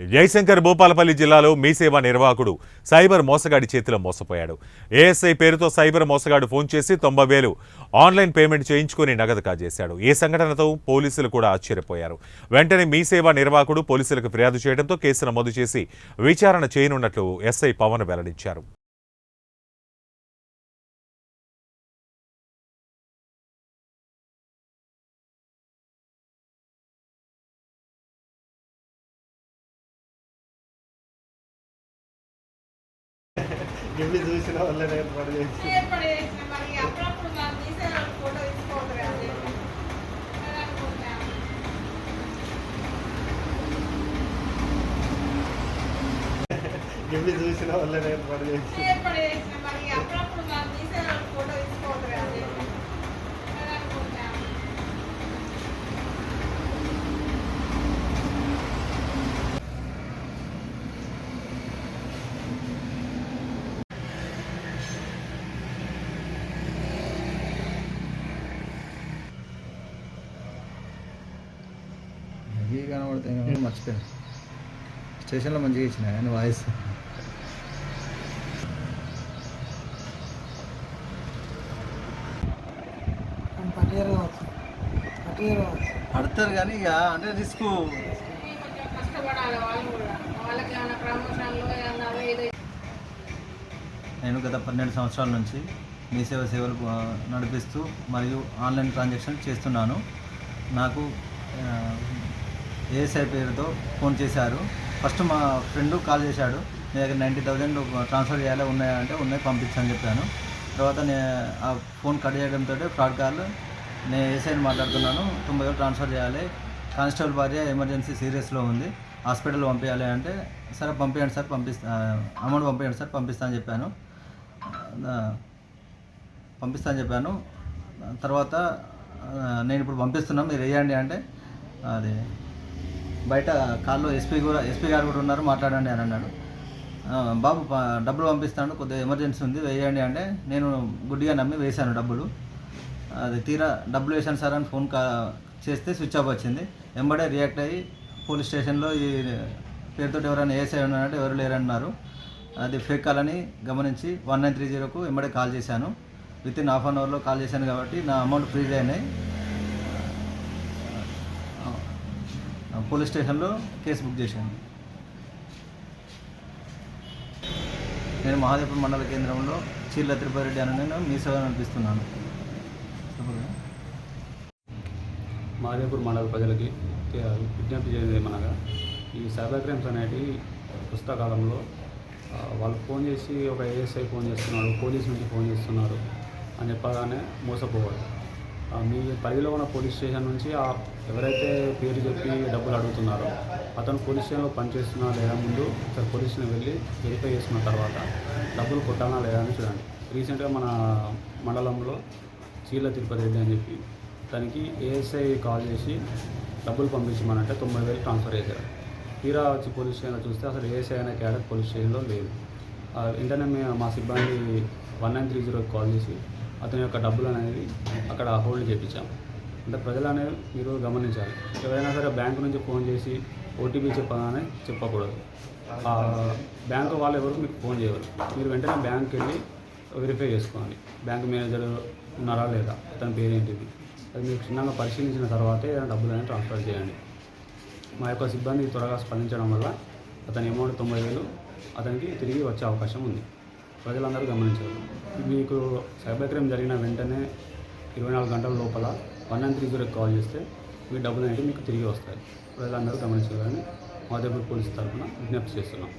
జయశంకర్ భూపాలపల్లి జిల్లాలో మీ సేవా నిర్వాహకుడు సైబర్ మోసగాడి చేతిలో మోసపోయాడు. ఏఎస్ఐ పేరుతో సైబర్ మోసగాడు ఫోన్ చేసి 90,000 ఆన్లైన్ పేమెంట్ చేయించుకుని నగదు కాజేశాడు. ఈ సంఘటనతో పోలీసులు కూడా ఆశ్చర్యపోయారు. వెంటనే మీ సేవా నిర్వాహకుడు పోలీసులకు ఫిర్యాదు చేయడంతో కేసు నమోదు చేసి విచారణ చేయనున్నట్లు ఎస్ఐ పవన్ వెల్లడించారు. ఇవి చూసిన వాళ్ళనే ఇవి చూసిన వాళ్ళనే కనబడతాయి. మర్చిపోయాను. స్టేషన్లో మంచిగా ఇచ్చిన ఆయన వాయిస్ పడతారు కానీ ఇక అంటే రిస్క్. నేను గత 12 సంవత్సరాల నుంచి మీ సేవలు నడిపిస్తూ మరియు ఆన్లైన్ ట్రాన్సాక్షన్ చేస్తున్నాను. నాకు ఏఎస్ఐ పేరుతో ఫోన్ చేశారు. ఫస్ట్ మా ఫ్రెండ్ కాల్ చేశాడు, మీ దగ్గర 90,000 ట్రాన్స్ఫర్ చేయాలి ఉన్నాయంటే ఉన్నాయి పంపించని చెప్పాను. తర్వాత ఆ ఫోన్ కట్ చేయడంతో ఫ్రాడ్ కాల్, నేను ఏఎస్ఐని మాట్లాడుతున్నాను, 90,000 ట్రాన్స్ఫర్ చేయాలి, కానిస్టేబుల్ భార్య ఎమర్జెన్సీ సీరియస్లో ఉంది, హాస్పిటల్ పంపించాలి అంటే సరే పంపించండి సార్, అమౌంట్ పంపించండి సార్, పంపిస్తా అని చెప్పాను. తర్వాత నేను ఇప్పుడు పంపిస్తున్నాను మీరు వేయండి అంటే అది బయట కాల్లో ఎస్పీ గారు కూడా ఉన్నారు, మాట్లాడండి అని అన్నాడు. బాబు డబ్బులు పంపిస్తాను, కొద్దిగా ఎమర్జెన్సీ ఉంది వేయండి అంటే నేను గుడ్డిగా నమ్మి వేశాను డబ్బులు. అది తీరా డబ్బులు వేసాను సార్ అని ఫోన్ చేస్తే స్విచ్ ఆఫ్ వచ్చింది. వెంబడే రియాక్ట్ అయ్యి పోలీస్ స్టేషన్లో ఈ పేరుతో ఎవరైనా ఏఎస్ఐ ఉన్నారంటే ఎవరు లేరన్నారు. అది ఫేక్ కాల్ అని గమనించి 1930కు వెంబడే కాల్ చేశాను. వితిన్ ½ అన్ అవర్లో కాల్ చేశాను కాబట్టి నా అమౌంట్ ఫ్రీజ్ అయినాయి. పోలీస్ స్టేషన్లో కేసు బుక్ చేశాను. నేను మహాదేవ్పూర్ మండల కేంద్రంలో చీర్ల తిరుపతి రెడ్డి అని నేను మీ సేవ నడిపిస్తున్నాను. మహాదేవ్పూర్ మండల ప్రజలకి విజ్ఞప్తి చేయడం ఏమనగా, ఈ సైబర్ క్రైమ్స్ అనేటి పుస్తకాలంలో వాళ్ళు ఫోన్ చేసి ఒక ఏఎస్ఐ ఫోన్ చేస్తున్నారు, పోలీస్ నుంచి ఫోన్ చేస్తున్నారు అని చెప్పగానే మోసపోవాలి. మీ పరిధిలో ఉన్న పోలీస్ స్టేషన్ నుంచి ఎవరైతే పేరు చెప్పి డబ్బులు అడుగుతున్నారో అతను పోలీస్ స్టేషన్లో పనిచేస్తున్నా లేదా ముందు ఒకసారి పోలీస్ స్టేషన్ వెళ్ళి వెరిఫై చేసుకున్న తర్వాత డబ్బులు కొట్టాలా లేదా అని చూడండి. రీసెంట్గా మన మండలంలో చీర్ల తిరుపతి రెడ్డి అని చెప్పి తనకి ఏఎస్ఐ కాల్ చేసి డబ్బులు పంపించమనంటే 90,000 ట్రాన్స్ఫర్ చేశారు. తీరా వచ్చి పోలీస్ స్టేషన్లో చూస్తే అసలు ఏఎస్ఐ అనే క్యాడర్ పోలీస్ స్టేషన్లో లేదు. వెంటనే మా సిబ్బంది 1930కి కాల్ చేసి అతని యొక్క డబ్బులు అనేది అక్కడ హోల్డ్ చేయించాము. అంటే ప్రజలు అనేవి మీరు గమనించాలి, ఎవరైనా సరే బ్యాంకు నుంచి ఫోన్ చేసి ఓటీపీ చెప్పగానే చెప్పకూడదు. బ్యాంకు వాళ్ళు ఎవరు మీకు ఫోన్ చేయరు. మీరు వెంటనే బ్యాంక్కి వెళ్ళి వెరిఫై చేసుకోవాలి, బ్యాంక్ మేనేజర్ ఉన్నారా లేదా, అతని పేరు ఏంటిది, అది మీరు క్షుణ్ణంగా పరిశీలించిన తర్వాతే ఏదైనా డబ్బులు అనేది ట్రాన్స్ఫర్ చేయండి. మా యొక్క సిబ్బంది త్వరగా స్పందించడం వల్ల అతని అమౌంట్ 90,000 అతనికి తిరిగి వచ్చే అవకాశం ఉంది. ప్రజలందరూ గమనించారు. మీకు సైబర్ క్రైమ్ జరిగిన వెంటనే 24 గంటల లోపల 1930కి కాల్ చేస్తే మీ డబ్బులు అనేవి మీకు తిరిగి వస్తాయి. ప్రజలందరూ గమనించాలని మహాదేవ్పూర్ పోలీసు తరఫున విజ్ఞప్తి చేస్తున్నాం.